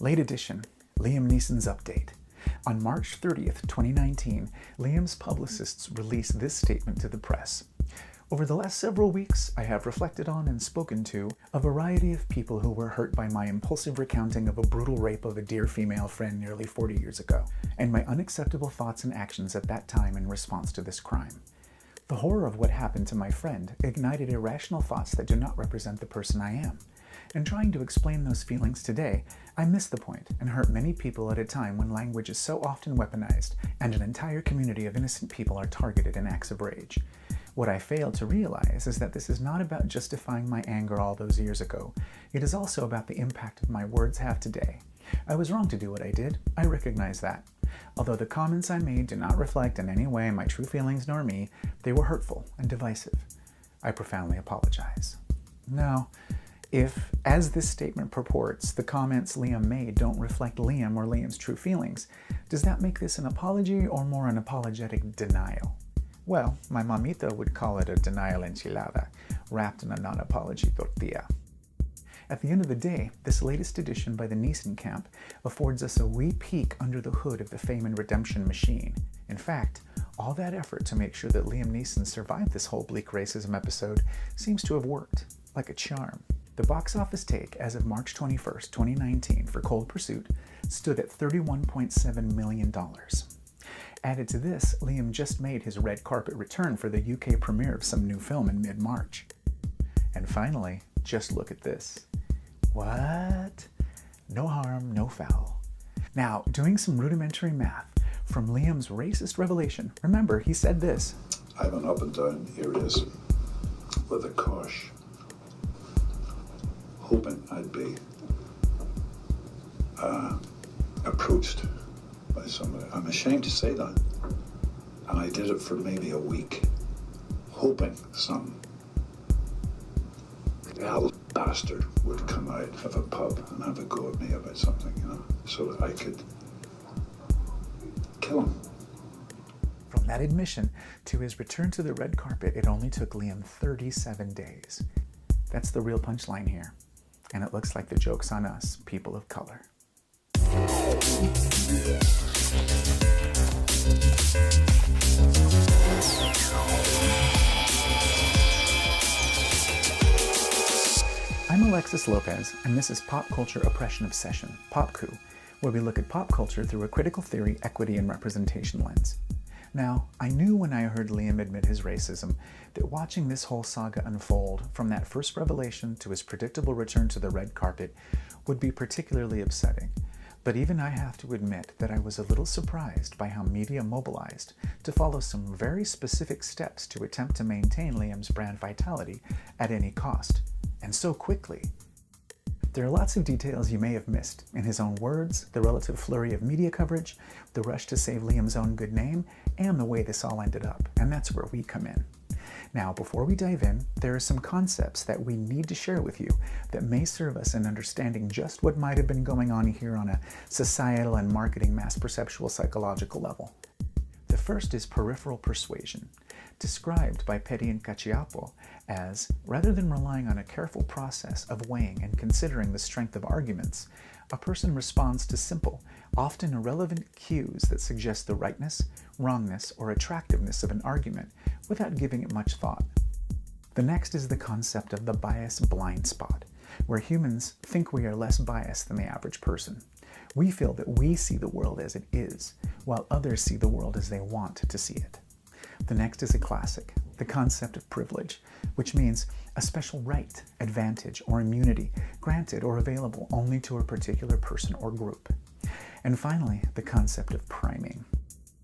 Late edition, Liam Neeson's update. On March 30th, 2019, Liam's publicists released this statement to the press. Over the last several weeks, I have reflected on and spoken to a variety of people who were hurt by my impulsive recounting of a brutal rape of a dear female friend nearly 40 years ago, and my unacceptable thoughts and actions at that time in response to this crime. The horror of what happened to my friend ignited irrational thoughts that do not represent the person I am. In trying to explain those feelings today, I missed the point and hurt many people at a time when language is so often weaponized and an entire community of innocent people are targeted in acts of rage. What I failed to realize is that this is not about justifying my anger all those years ago. It is also about the impact my words have today. I was wrong to do what I did. I recognize that. Although the comments I made do not reflect in any way my true feelings nor me, they were hurtful and divisive. I profoundly apologize. Now, if, as this statement purports, the comments Liam made don't reflect Liam or Liam's true feelings, does that make this an apology or more an apologetic denial? Well, my mamita would call it a denial enchilada, wrapped in a non-apology tortilla. At the end of the day, this latest edition by the Neeson camp affords us a wee peek under the hood of the fame and redemption machine. In fact, all that effort to make sure that Liam Neeson survived this whole bleak racism episode seems to have worked, like a charm. The box office take as of March 21st, 2019 for Cold Pursuit stood at $31.7 million. Added to this, Liam just made his red carpet return for the UK premiere of some new film in mid-March. And finally, just look at this. What? No harm, no foul. Now, doing some rudimentary math from Liam's racist revelation, remember, he said this. I went up and down areas with a cosh, hoping I'd be approached by somebody. I'm ashamed to say that. And I did it for maybe a week, hoping some hell bastard would come out of a pub and have a go at me about something, so that I could kill him. From that admission to his return to the red carpet, it only took Liam 37 days. That's the real punchline here. And it looks like the joke's on us, people of color. I'm Alexis Lopez, and this is Pop Culture Oppression Obsession, PopCOO, where we look at pop culture through a critical theory, equity, and representation lens. Now, I knew when I heard Liam admit his racism that watching this whole saga unfold, from that first revelation to his predictable return to the red carpet, would be particularly upsetting. But even I have to admit that I was a little surprised by how media mobilized to follow some very specific steps to attempt to maintain Liam's brand vitality at any cost, and so quickly. There are lots of details you may have missed in his own words, the relative flurry of media coverage, the rush to save Liam's own good name, and the way this all ended up, and that's where we come in. Now, before we dive in, there are some concepts that we need to share with you that may serve us in understanding just what might have been going on here on a societal and marketing mass perceptual psychological level. The first is peripheral persuasion, described by Petty and Caciapo as, rather than relying on a careful process of weighing and considering the strength of arguments, a person responds to simple, often irrelevant cues that suggest the rightness, wrongness, or attractiveness of an argument without giving it much thought. The next is the concept of the bias blind spot, where humans think we are less biased than the average person. We feel that we see the world as it is, while others see the world as they want to see it. The next is a classic, the concept of privilege, which means a special right, advantage, or immunity granted or available only to a particular person or group. And finally, the concept of priming,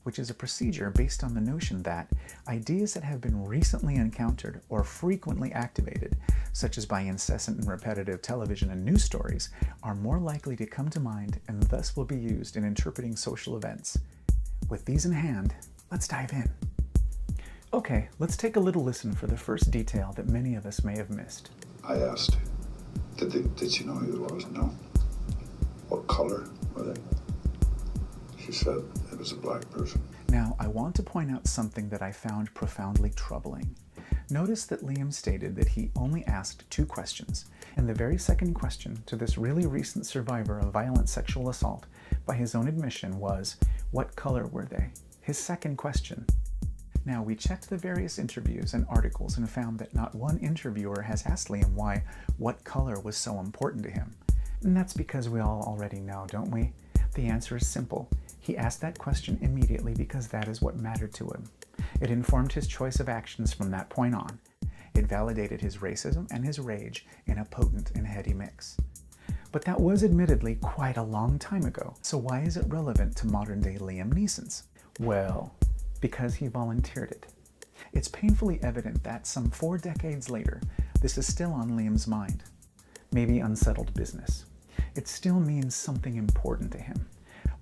which is a procedure based on the notion that ideas that have been recently encountered or frequently activated, such as by incessant and repetitive television and news stories, are more likely to come to mind and thus will be used in interpreting social events. With these in hand, let's dive in. Okay, let's take a little listen for the first detail that many of us may have missed. I asked, did she know who it was? No. What color were they? She said it was a black person. Now, I want to point out something that I found profoundly troubling. Notice that Liam stated that he only asked 2 questions, and the very second question to this really recent survivor of violent sexual assault, by his own admission, was, what color were they? His second question. Now, we checked the various interviews and articles and found that not one interviewer has asked Liam why what color was so important to him. And that's because we all already know, don't we? The answer is simple. He asked that question immediately because that is what mattered to him. It informed his choice of actions from that point on. It validated his racism and his rage in a potent and heady mix. But that was admittedly quite a long time ago, so why is it relevant to modern-day Liam Neeson's? Well, because he volunteered it. It's painfully evident that some 4 decades later, this is still on Liam's mind. Maybe unsettled business. It still means something important to him.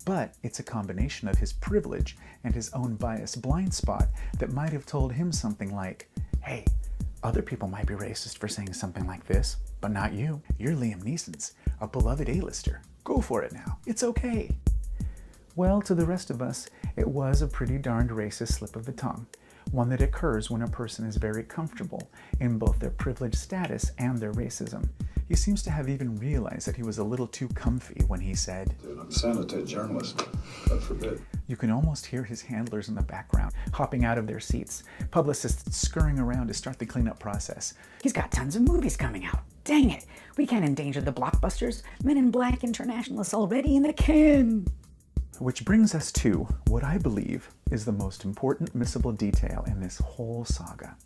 But it's a combination of his privilege and his own bias blind spot that might have told him something like, hey, other people might be racist for saying something like this, but not you. You're Liam Neeson's, a beloved A-lister. Go for it now. It's okay. Well, to the rest of us, it was a pretty darned racist slip of the tongue, one that occurs when a person is very comfortable in both their privileged status and their racism. He seems to have even realized that he was a little too comfy when he said, Dude, I'm sending it to a journalist. God forbid. You can almost hear his handlers in the background, hopping out of their seats, publicists scurrying around to start the cleanup process. He's got tons of movies coming out. Dang it, we can't endanger the blockbusters. Men in Black International is already in the can. Which brings us to what I believe is the most important missable detail in this whole saga.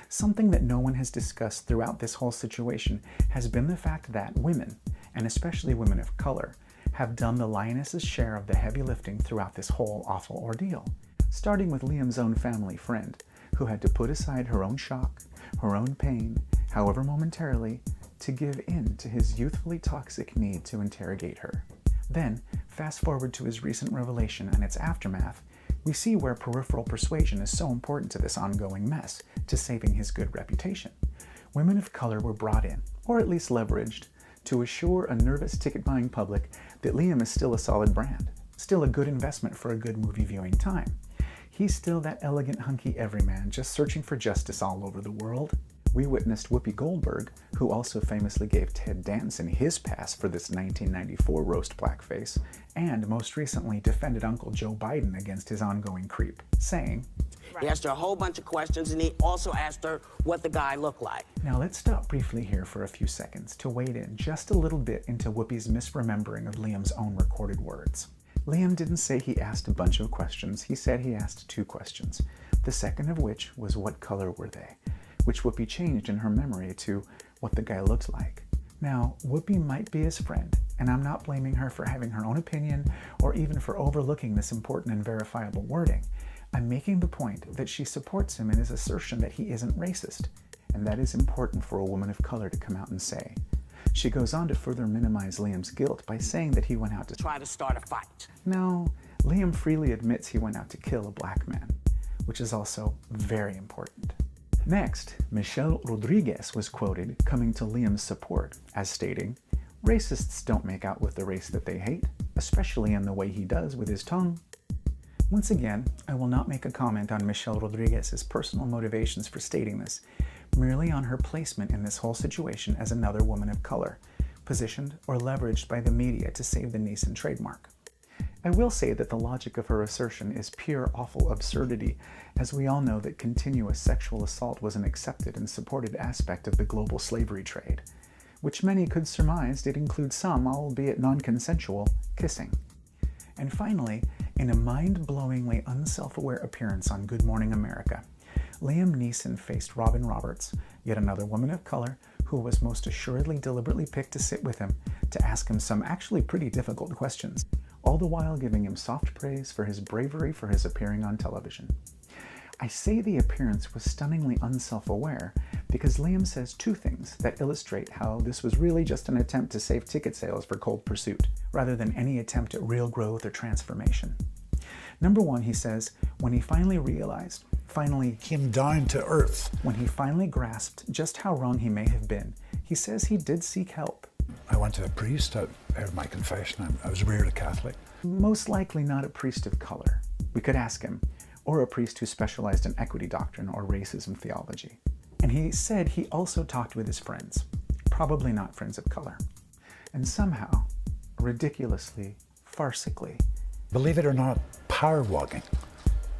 Something that no one has discussed throughout this whole situation has been the fact that women, and especially women of color, have done the lioness's share of the heavy lifting throughout this whole awful ordeal. Starting with Liam's own family friend, who had to put aside her own shock, her own pain, however momentarily, to give in to his youthfully toxic need to interrogate her. Then, fast forward to his recent revelation and its aftermath, we see where peripheral persuasion is so important to this ongoing mess, to saving his good reputation. Women of color were brought in, or at least leveraged, to assure a nervous ticket-buying public that Liam is still a solid brand, still a good investment for a good movie viewing time. He's still that elegant, hunky everyman just searching for justice all over the world. We witnessed Whoopi Goldberg, who also famously gave Ted Danson his pass for this 1994 roast blackface, and most recently defended Uncle Joe Biden against his ongoing creep, saying, He asked her a whole bunch of questions, and he also asked her what the guy looked like. Now let's stop briefly here for a few seconds to wade in just a little bit into Whoopi's misremembering of Liam's own recorded words. Liam didn't say he asked a bunch of questions, he said he asked 2 questions, the second of which was what color were they, which Whoopi changed in her memory to what the guy looked like. Now, Whoopi might be his friend, and I'm not blaming her for having her own opinion or even for overlooking this important and verifiable wording. I'm making the point that she supports him in his assertion that he isn't racist, and that is important for a woman of color to come out and say. She goes on to further minimize Liam's guilt by saying that he went out to Try to start a fight. No, Liam freely admits he went out to kill a black man, which is also very important. Next, Michelle Rodriguez was quoted coming to Liam's support as stating, "Racists don't make out with the race that they hate, especially in the way he does with his tongue." Once again, I will not make a comment on Michelle Rodriguez's personal motivations for stating this, merely on her placement in this whole situation as another woman of color, positioned or leveraged by the media to save the Neeson trademark. I will say that the logic of her assertion is pure awful absurdity, as we all know that continuous sexual assault was an accepted and supported aspect of the global slavery trade, which many could surmise did include some, albeit non-consensual, kissing. And finally, in a mind-blowingly unself-aware appearance on Good Morning America, Liam Neeson faced Robin Roberts, yet another woman of color, who was most assuredly deliberately picked to sit with him to ask him some actually pretty difficult questions, all the while giving him soft praise for his bravery for his appearing on television. I say the appearance was stunningly unself-aware because Liam says 2 things that illustrate how this was really just an attempt to save ticket sales for Cold Pursuit, rather than any attempt at real growth or transformation. Number 1, he says, when he finally realized, Came down to earth. when he finally grasped just how wrong he may have been, he says he did seek help. I went to a priest out of my confession. I was reared a Catholic. Most likely not a priest of color. We could ask him, or a priest who specialized in equity doctrine or racism theology. And he said he also talked with his friends, probably not friends of color. And somehow, ridiculously, farcically, Believe it or not, power walking.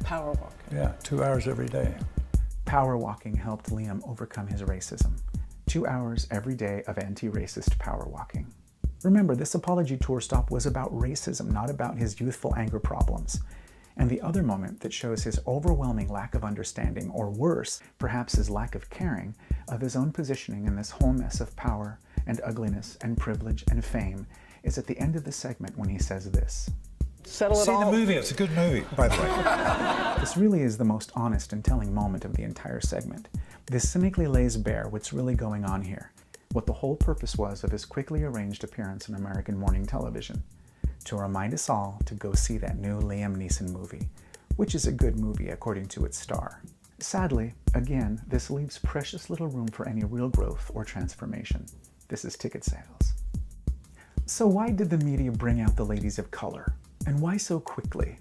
Power walk. Yeah, 2 hours every day. power walking helped Liam overcome his racism. 2 hours every day of anti-racist power walking. Remember, this apology tour stop was about racism, not about his youthful anger problems. And the other moment that shows his overwhelming lack of understanding, or worse, perhaps his lack of caring, of his own positioning in this whole mess of power and ugliness and privilege and fame, is at the end of the segment when he says this. Settle it See all. the movie, it's a good movie, by the way. This really is the most honest and telling moment of the entire segment. This cynically lays bare what's really going on here, what the whole purpose was of his quickly arranged appearance on American morning television. To remind us all to go see that new Liam Neeson movie, which is a good movie according to its star. Sadly, again, this leaves precious little room for any real growth or transformation. This is ticket sales. So why did the media bring out the ladies of color? And why so quickly?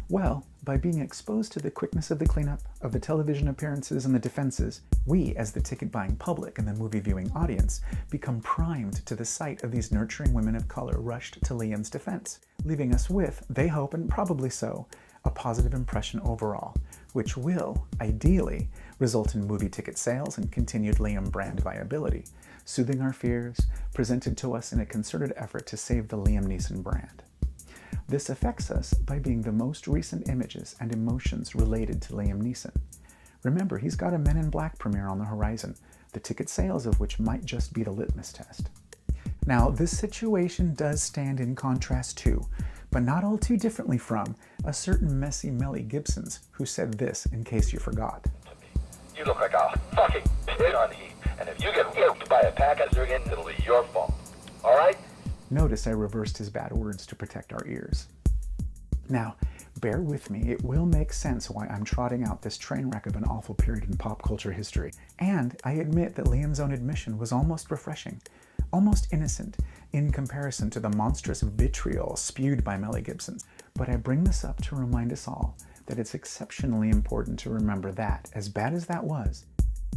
Well, by being exposed to the quickness of the cleanup, of the television appearances and the defenses, we, as the ticket-buying public and the movie-viewing audience, become primed to the sight of these nurturing women of color rushed to Liam's defense, leaving us with, they hope, and probably so, a positive impression overall, which will, ideally, result in movie ticket sales and continued Liam brand viability, soothing our fears, presented to us in a concerted effort to save the Liam Neeson brand. This affects us by being the most recent images and emotions related to Liam Neeson. Remember, he's got a Men in Black premiere on the horizon, the ticket sales of which might just be the litmus test. Now, this situation does stand in contrast to, but not all too differently from, a certain messy Melly Gibsons, who said this in case you forgot. You look like a fucking pig on heat, and if you get whooped by a pack of Zergan, it'll be your fault. All right? Notice I reversed his bad words to protect our ears. Now, bear with me, it will make sense why I'm trotting out this train wreck of an awful period in pop culture history. And I admit that Liam's own admission was almost refreshing, almost innocent, in comparison to the monstrous vitriol spewed by Melly Gibson. But I bring this up to remind us all that it's exceptionally important to remember that, as bad as that was,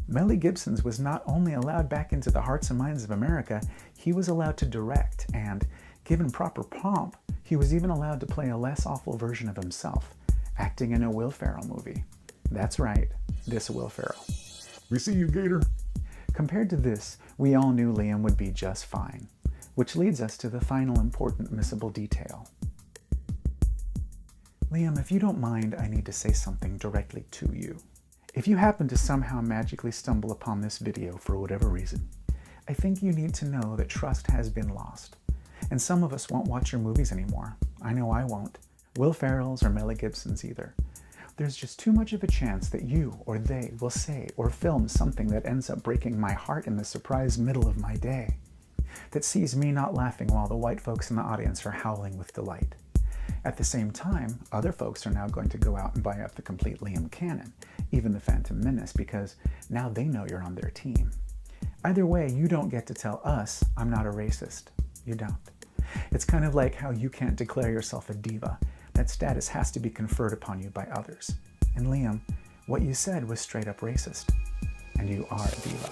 Melly Gibsons was not only allowed back into the hearts and minds of America, he was allowed to direct, and, given proper pomp, he was even allowed to play a less awful version of himself, acting in a Will Ferrell movie. That's right, this Will Ferrell. We see you, Gator. Compared to this, we all knew Liam would be just fine, which leads us to the final important missable detail. Liam, if you don't mind, I need to say something directly to you. If you happen to somehow magically stumble upon this video for whatever reason, I think you need to know that trust has been lost. And some of us won't watch your movies anymore. I know I won't. Will Ferrell's or Melly Gibson's either. There's just too much of a chance that you or they will say or film something that ends up breaking my heart in the surprise middle of my day. That sees me not laughing while the white folks in the audience are howling with delight. At the same time, other folks are now going to go out and buy up the complete Liam canon, even the Phantom Menace, because now they know you're on their team. Either way, you don't get to tell us I'm not a racist. You don't. It's kind of like how you can't declare yourself a diva. That status has to be conferred upon you by others. And Liam, what you said was straight up racist. And you are a diva.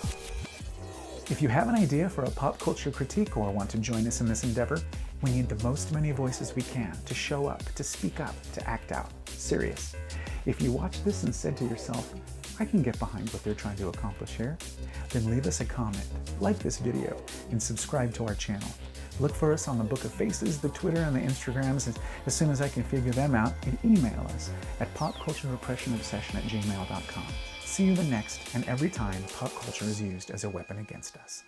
If you have an idea for a pop culture critique or want to join us in this endeavor, we need the most many voices we can to show up, to speak up, to act out. Serious. If you watch this and said to yourself, I can get behind what they're trying to accomplish here, then leave us a comment, like this video, and subscribe to our channel. Look for us on the Book of Faces, the Twitter, and the Instagrams, and as soon as I can figure them out, and email us at popcultureoppressionobsession@gmail.com. See you the next and every time pop culture is used as a weapon against us.